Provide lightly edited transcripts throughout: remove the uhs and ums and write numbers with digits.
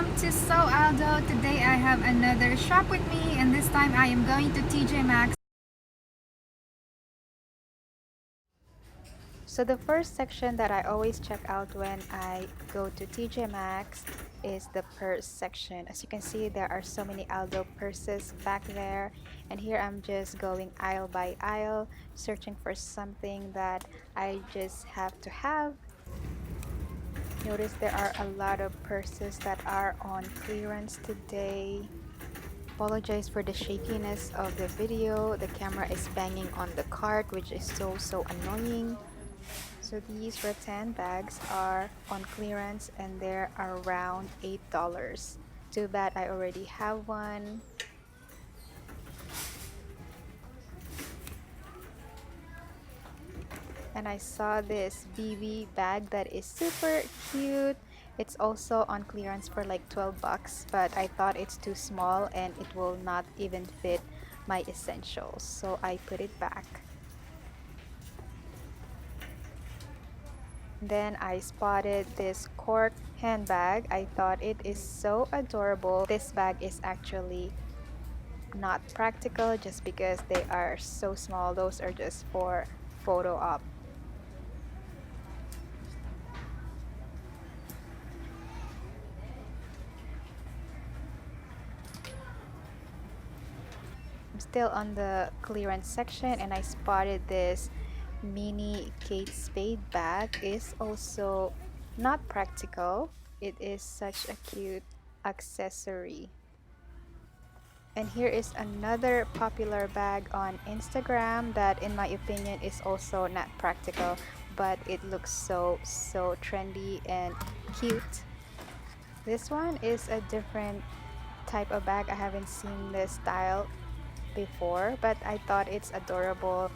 Welcome to So Aldo. Today I have another shop with me, and this time I am going to Tjmaxx. So the first section that I always check out when I go to Tjmaxx is the purse section. As you can see, there are so many Aldo purses back there, and here I'm just going aisle by aisle, searching for something that I just have to have. Notice there are a lot of purses that are on clearance today. Apologize for the shakiness of the video. The camera is banging on the cart, which is so annoying. So these rattan bags are on clearance and they're around $8. Too bad I already have one. And I saw this BB bag that is super cute. It's also on clearance for like 12 bucks, but I thought it's too small and it will not even fit my essentials, so I put it back. Then I spotted this Cork handbag. I thought it is so adorable. This bag is actually not practical just because they are so small. Those are just for photo op. I'm still on the clearance section and I spotted this mini Kate Spade bag. Is also not practical. It is such a cute accessory. And here is another popular bag on Instagram that in my opinion is also not practical, but it looks so trendy and cute. This one is a different type of bag. I haven't seen this style before, but I thought it's adorable.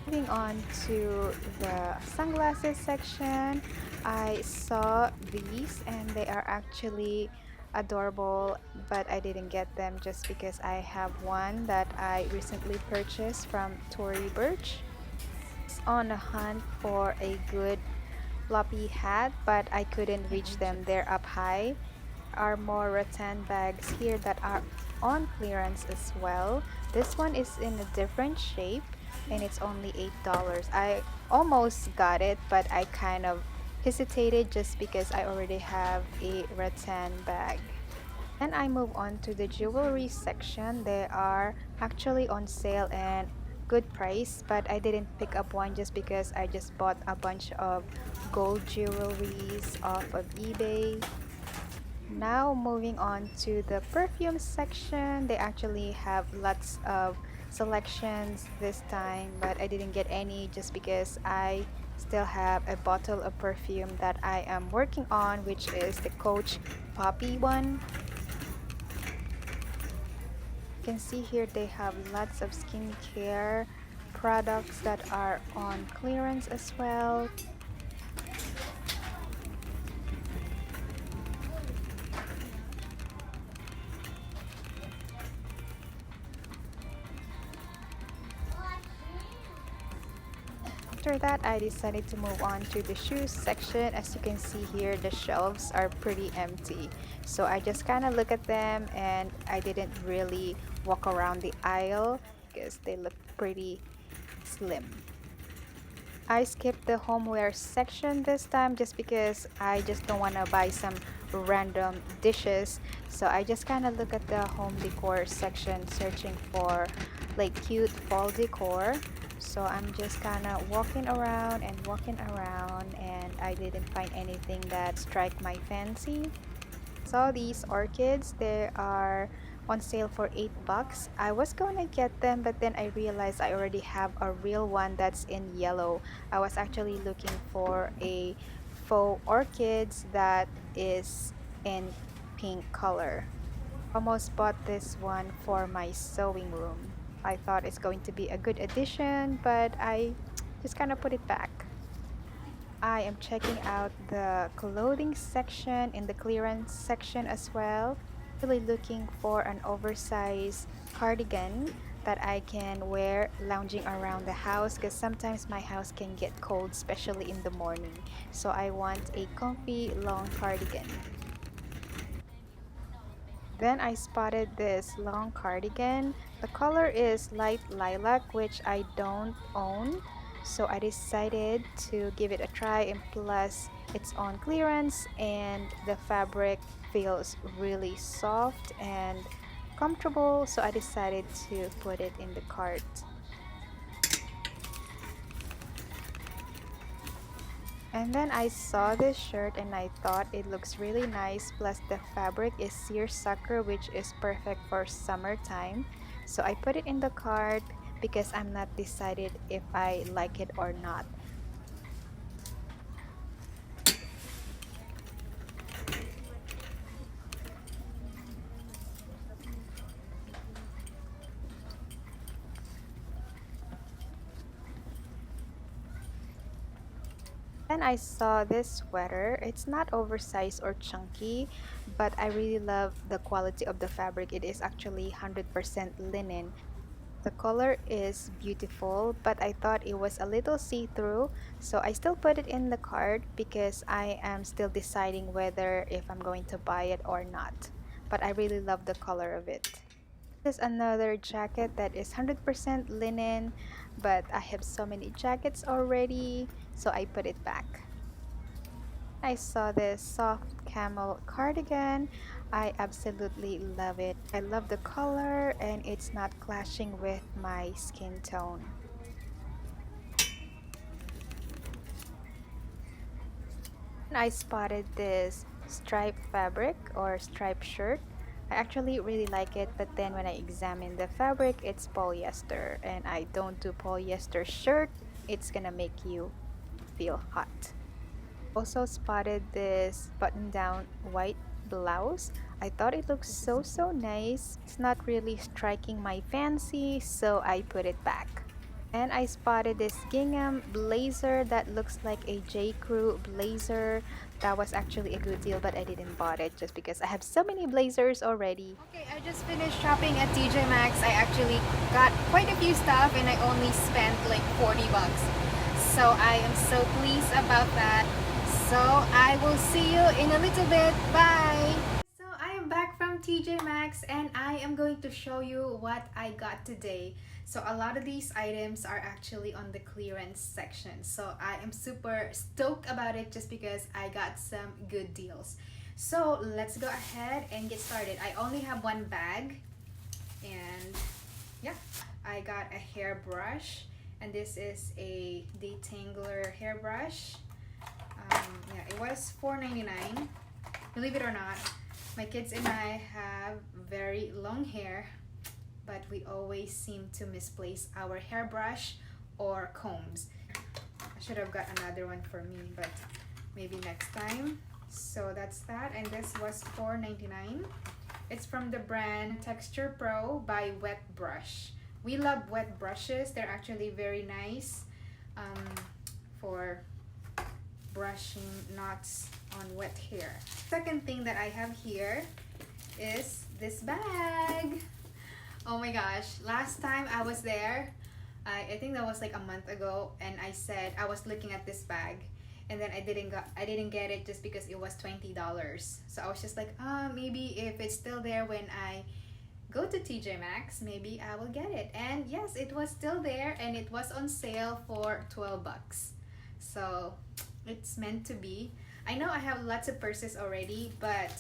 Moving on to the sunglasses section, I saw these and they are actually adorable, but I didn't get them just because I have one that I recently purchased from Tory Burch. It's on a hunt for a good floppy hat, but I couldn't reach them. They're up high. Are more rattan bags here that are on clearance as well. This one is in a different shape and it's only $8. I almost got it, but I kind of hesitated just because I already have a rattan bag. Then I move on to the jewelry section. They are actually on sale and good price, but I didn't pick up one just because I just bought a bunch of gold jewelries off of eBay. Now moving on to the perfume section. They actually have lots of selections this time, but I didn't get any just because I still have a bottle of perfume that I am working on, which is the Coach Poppy one. You can see here they have lots of skincare products that are on clearance as well. After that, I decided to move on to the shoes section. As you can see here, the shelves are pretty empty. So I just kind of look at them and I didn't really walk around the aisle because they look pretty slim. I skipped the homeware section this time just because I just don't want to buy some random dishes. So I just kind of look at the home decor section searching for like cute fall decor. So I'm just kind of walking around and I didn't find anything that strike my fancy. Saw these orchids. They are on sale for $8. I was gonna get them, but then I realized I already have a real one that's in yellow. I was actually looking for a faux orchids that is in pink color. Almost bought this one for my sewing room. I thought it's going to be a good addition, but I just kind of put it back. I am checking out the clothing section in the clearance section as well. Really looking for an oversized cardigan that I can wear lounging around the house because sometimes my house can get cold, especially in the morning. So I want a comfy long cardigan. Then I spotted this long cardigan. The color is light lilac, which I don't own. So I decided to give it a try, and plus it's on clearance and the fabric feels really soft and comfortable. So I decided to put it in the cart. And then I saw this shirt and I thought it looks really nice. Plus the fabric is seersucker, which is perfect for summertime. So I put it in the cart because I'm not decided if I like it or not. Then I saw this sweater. It's not oversized or chunky, but I really love the quality of the fabric. It is actually 100% linen. The color is beautiful, but I thought it was a little see-through, so I still put it in the cart because I am still deciding whether if I'm going to buy it or not. But I really love the color of it. This is another jacket that is 100% linen, but I have so many jackets already, so I put it back. I saw this soft camel cardigan. I absolutely love it. I love the color and it's not clashing with my skin tone. And I spotted this striped fabric or striped shirt. I actually really like it, but then when I examine the fabric, it's polyester and I don't do polyester shirt. It's gonna make you feel hot. Also spotted this button down white blouse. I thought it looked so nice. It's not really striking my fancy, so I put it back. And I spotted this gingham blazer that looks like a J. Crew blazer. That was actually a good deal, but I didn't bought it just because I have so many blazers already. Okay, I just finished shopping at Tjmaxx. I actually got quite a few stuff and I only spent like 40 bucks. So I am so pleased about that. So I will see you in a little bit. Bye! So I am back from Tjmaxx and I am going to show you what I got today. So a lot of these items are actually on the clearance section. So I am super stoked about it just because I got some good deals. So let's go ahead and get started. I only have one bag and yeah, I got a hairbrush and this is a detangler hairbrush. Yeah, it was $4.99. Believe it or not, my kids and I have very long hair, but we always seem to misplace our hairbrush or combs. I should have got another one for me, but maybe next time. So that's that, and this was $4.99. It's from the brand Texture Pro by Wet Brush. We love wet brushes. They're actually very nice for brushing knots on wet hair. Second thing that I have here is this bag. Oh my gosh, last time I was there, I think that was like a month ago, and I said I was looking at this bag and then I didn't get it just because it was $20. So I was just like, maybe if it's still there when I go to Tjmaxx, maybe I will get it. And yes, it was still there and it was on sale for 12 bucks. So it's meant to be. I know I have lots of purses already, but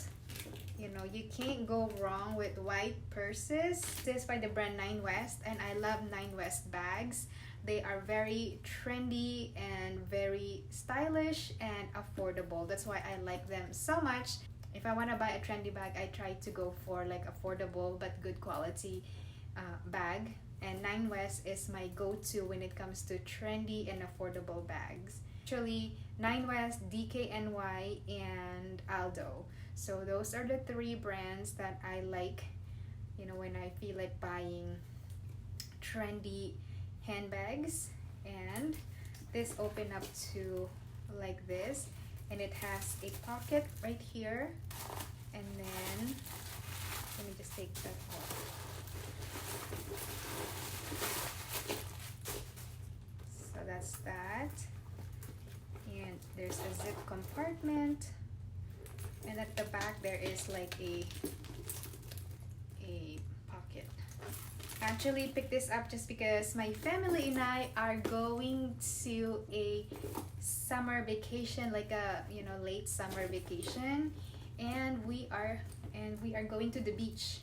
you know, you can't go wrong with white purses. This is by the brand Nine West, and I love Nine West bags. They are very trendy and very stylish and affordable. That's why I like them so much. If I want to buy a trendy bag, I try to go for like affordable but good quality bag. And Nine West is my go-to when it comes to trendy and affordable bags. Actually, Nine West, DKNY, and Aldo. So those are the three brands that I like, you know, when I feel like buying trendy handbags. And this open up to like this, and it has a pocket right here. And then let me just take that off. So that's that. And there's a zip compartment, and at the back there is like a Actually picked this up just because my family and I are going to a summer vacation, like a late summer vacation, and we are going to the beach.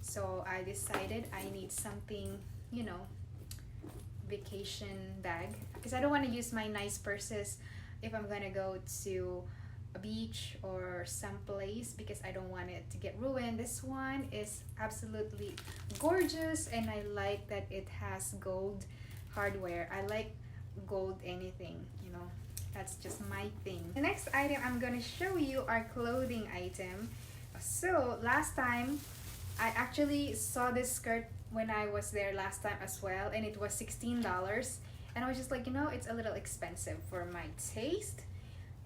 So I decided I need something, you know, vacation bag, because I don't want to use my nice purses if I'm gonna go to a beach or someplace, because I don't want it to get ruined. This one is absolutely gorgeous, and I like that it has gold hardware. I like gold anything, that's just my thing. The next item I'm gonna show you are clothing item. So last time I actually saw this skirt when I was there last time as well, and it was $16, and I was just like, it's a little expensive for my taste.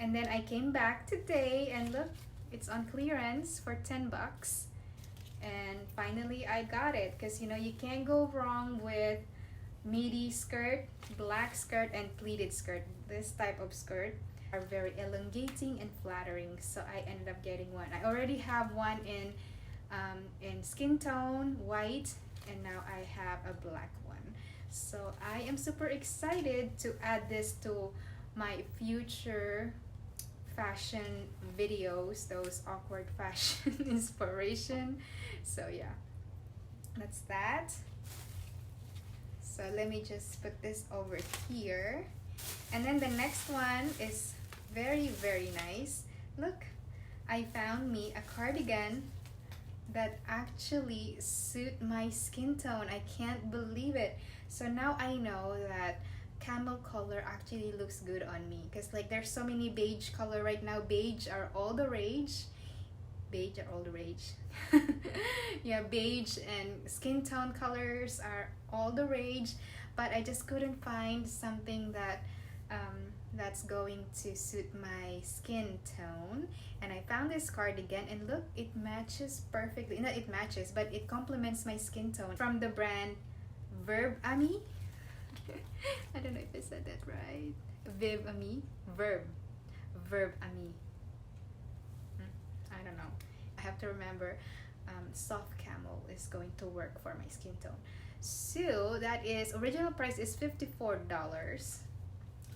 And then I came back today and look, it's on clearance for 10 bucks. And finally I got it, because you can't go wrong with midi skirt, black skirt, and pleated skirt. This type of skirt are very elongating and flattering, so I ended up getting one. I already have one in skin tone white, and now I have a black one. So I am super excited to add this to my future fashion videos, those awkward fashion inspiration. So yeah, that's that. So let me just put this over here. And then the next one is very, very nice. Look, I found me a cardigan that actually suit my skin tone. I can't believe it. So now I know that camel color actually looks good on me, because like there's so many beige color right now. Beige are all the rage. Beige are all the rage. Yeah, beige and skin tone colors are all the rage, but I just couldn't find something that's going to suit my skin tone. And I found this cardigan, and look, it matches perfectly. Not it matches, but it complements my skin tone, from the brand Verb Ami. I don't know if I said that right. Viv Ami. Verb Ami. I don't know. I have to remember. Soft camel is going to work for my skin tone. So that is, original price is $54.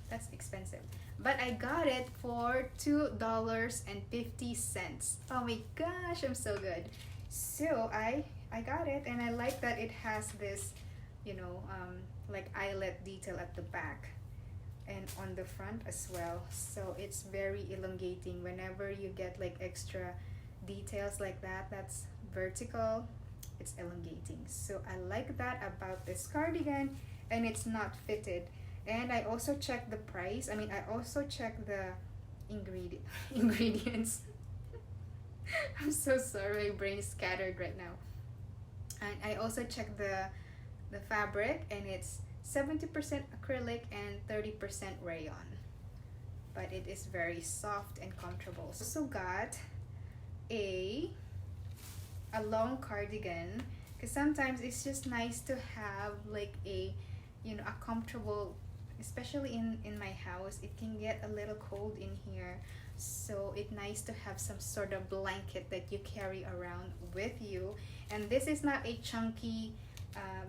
That's expensive, but I got it for $2.50. Oh my gosh, I'm so good. So I got it, and I like that it has this like eyelet detail at the back and on the front as well. So it's very elongating. Whenever you get like extra details like that, that's vertical, it's elongating. So I like that about this cardigan, and it's not fitted. And I also checked the price. I also checked the ingredients. I'm so sorry, my brain is scattered right now. And I also checked the fabric, and it's 70% acrylic and 30% rayon. But it is very soft and comfortable. Also got a long cardigan, because sometimes it's just nice to have like a comfortable, especially in my house. It can get a little cold in here, so it's nice to have some sort of blanket that you carry around with you. And this is not a chunky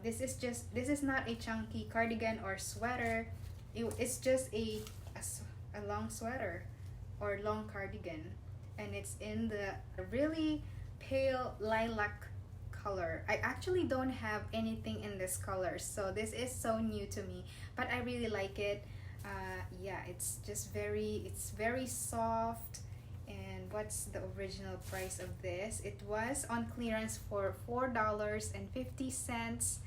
this is not a chunky cardigan or sweater. It's just a long sweater or long cardigan, and it's in the really pale lilac color. I actually don't have anything in this color, so this is so new to me, but I really like it. Yeah, it's very soft. And what's the original price of this? It was on clearance for $4.50,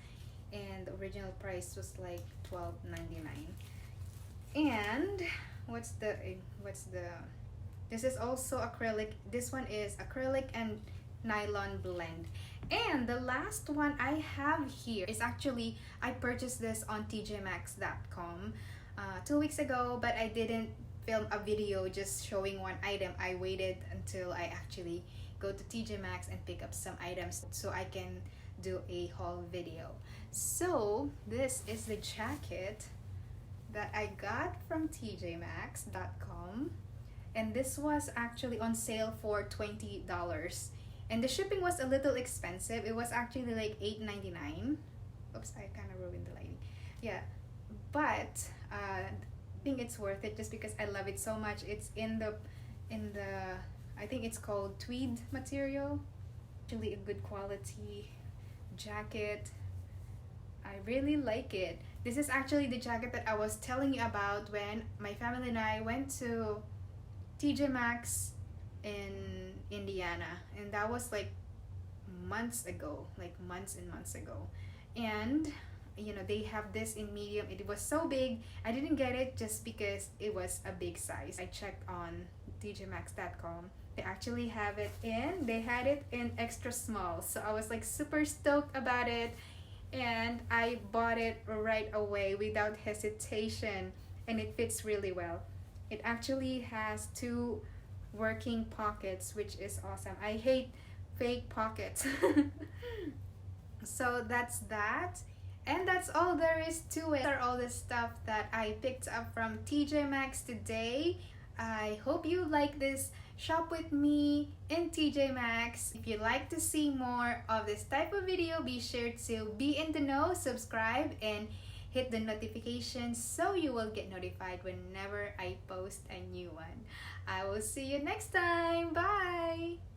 and the original price was like $12.99. And this is also acrylic. This one is acrylic and nylon blend. And the last one I have here is actually, I purchased this on Tjmaxx.com 2 weeks ago, but I didn't film a video just showing one item. I waited until I actually go to Tjmaxx and pick up some items so I can do a haul video. So this is the jacket that I got from Tjmaxx.com, and this was actually on sale for $20, and the shipping was a little expensive. It was actually like $8.99, Oops, I kind of ruined the lighting. Yeah, but I think it's worth it just because I love it so much. It's in the I think it's called tweed material. Actually, a good quality jacket. I really like it. This is actually the jacket that I was telling you about when my family and I went to Tjmaxx in Indiana, and that was like months ago, like months and months ago. And you know, they have this in medium. It was so big. I didn't get it just because it was a big size. I checked on tjmaxx.com. They actually have it in, they had it in extra small. So I was like super stoked about it, and I bought it right away without hesitation, and it fits really well. It actually has two working pockets, which is awesome. I hate fake pockets. So that's that. And that's all there is to it. Those are all the stuff that I picked up from Tjmaxx today. I hope you like this shop with me in Tjmaxx. If you'd like to see more of this type of video, be sure to be in the know, subscribe, and hit the notifications so you will get notified whenever I post a new one. I will see you next time. Bye!